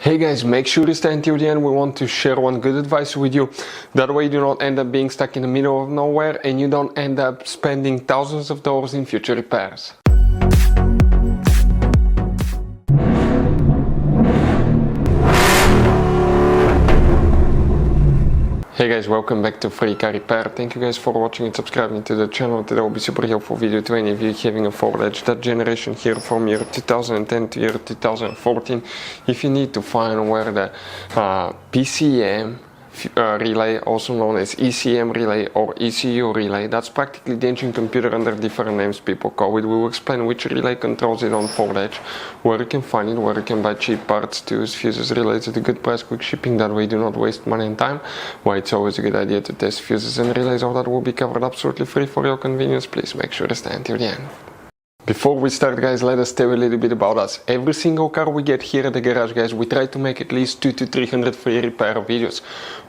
Hey guys, make sure to stay until the end. We want to share one good advice with you. That way you do not end up being stuck in the middle of nowhere and you don't end up spending thousands of dollars in future repairs. Hey guys, welcome back to Free Car Repair. Thank you guys for watching and subscribing to the channel. Today will be super helpful video to any of you having a Ford Edge, that generation here from year 2010 to year 2014. If you need to find where the PCM relay, also known as ECM relay or ECU relay, that's practically the engine computer under different names people call it. We will explain which relay controls it on Ford Edge, where you can find it, where you can buy cheap parts, tools, fuses, relays at a good price, quick shipping, that way you do not waste money and time, why it's always a good idea to test fuses and relays. All that will be covered absolutely free for your convenience. Please make sure to stay until the end. Before we start, guys, let us tell you a little bit about us. Every single car we get here at the garage, guys, we try to make at least 200 to 300 free repair videos.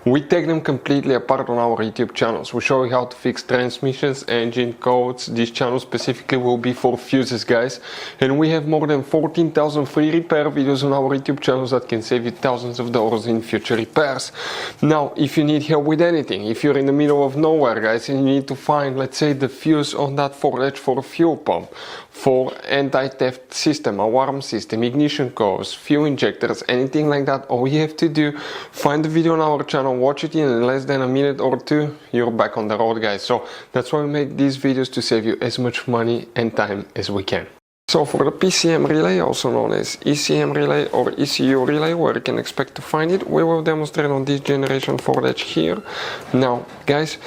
We take them completely apart on our YouTube channels. We show you how to fix transmissions, engine codes. This channel specifically will be for fuses, guys. And we have more than 14,000 free repair videos on our YouTube channels that can save you thousands of dollars in future repairs. Now, if you need help with anything, if you're in the middle of nowhere, guys, and you need to find, let's say, the fuse on that Ford Edge for a fuel pump, for anti-theft system, alarm system, ignition codes, fuel injectors, anything like that, all you have to do, find the video on our channel, watch it in less than a minute or two, you're back on the road, guys. So that's why we make these videos, to save you as much money and time as we can. So for the PCM relay, also known as ECM relay or ECU relay, where you can expect to find it, we will demonstrate on this generation Ford Edge here. Now guys,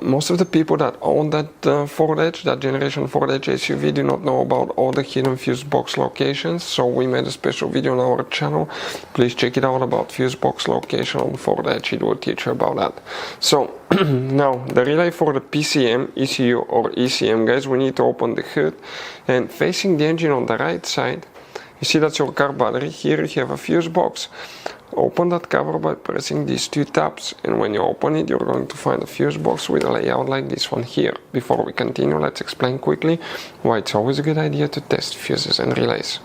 most of the people that own that Ford Edge, that generation Ford Edge SUV, do not know about all the hidden fuse box locations. So we made a special video on our channel. Please check it out about fuse box location on Ford Edge. It will teach you about that. So now the relay for the PCM, ECU or ECM, guys, we need to open the hood, and facing the engine on the right side, you see that's your car battery. Here you have a fuse box. Open that cover by pressing these two tabs, and when you open it, you're going to find a fuse box with a layout like this one here. Before we continue, let's explain quickly why it's always a good idea to test fuses and relays.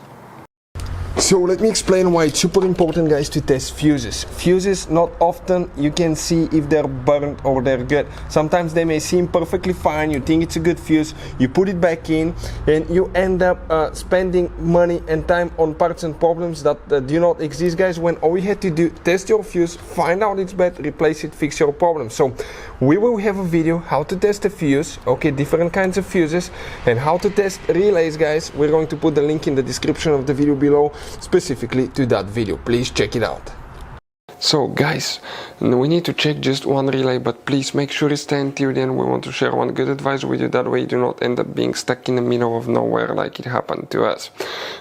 So let me explain why it's super important, guys, to test fuses. Fuses, not often you can see if they're burnt or they're good. Sometimes they may seem perfectly fine, you think it's a good fuse, you put it back in, and you end up spending money and time on parts and problems that do not exist, guys, when all you had to do, test your fuse, find out it's bad, replace it, fix your problem. So we will have a video how to test a fuse, okay, different kinds of fuses, and how to test relays, guys. We're going to put the link in the description of the video below, specifically to that video. Please check it out. So guys, we need to check just one relay, but please make sure you stay until the end. We want to share one good advice with you, that way you do not end up being stuck in the middle of nowhere like it happened to us.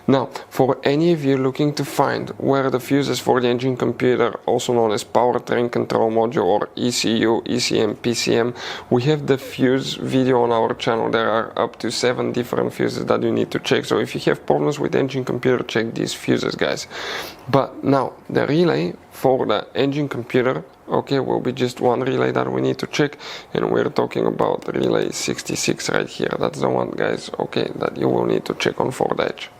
Now, for any of you looking to find where the fuses for the engine computer, also known as powertrain control module or ECU, ECM, PCM, we have the fuse video on our channel. There are up to 7 different fuses that you need to check. So if you have problems with the engine computer, check these fuses, guys. But now the relay for the engine computer, okay, will be just one relay that we need to check, and we're talking about relay 66 right here. That's the one, guys, okay, that you will need to check on Ford Edge.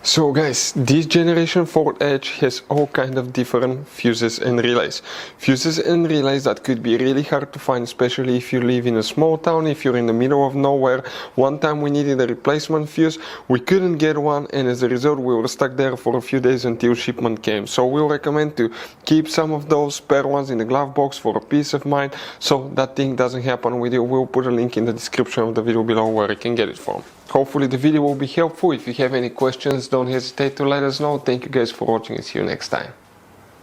So guys, this generation Ford Edge has all kind of different fuses and relays. Fuses and relays that could be really hard to find, especially if you live in a small town, if you're in the middle of nowhere. One time we needed a replacement fuse, we couldn't get one, and as a result we were stuck there for a few days until shipment came. So we'll recommend to keep some of those spare ones in the glove box for a peace of mind, so that thing doesn't happen with you. We'll put a link in the description of the video below where you can get it from. Hopefully the video will be helpful. If you have any questions, don't hesitate to let us know. Thank you guys for watching, and see you next time.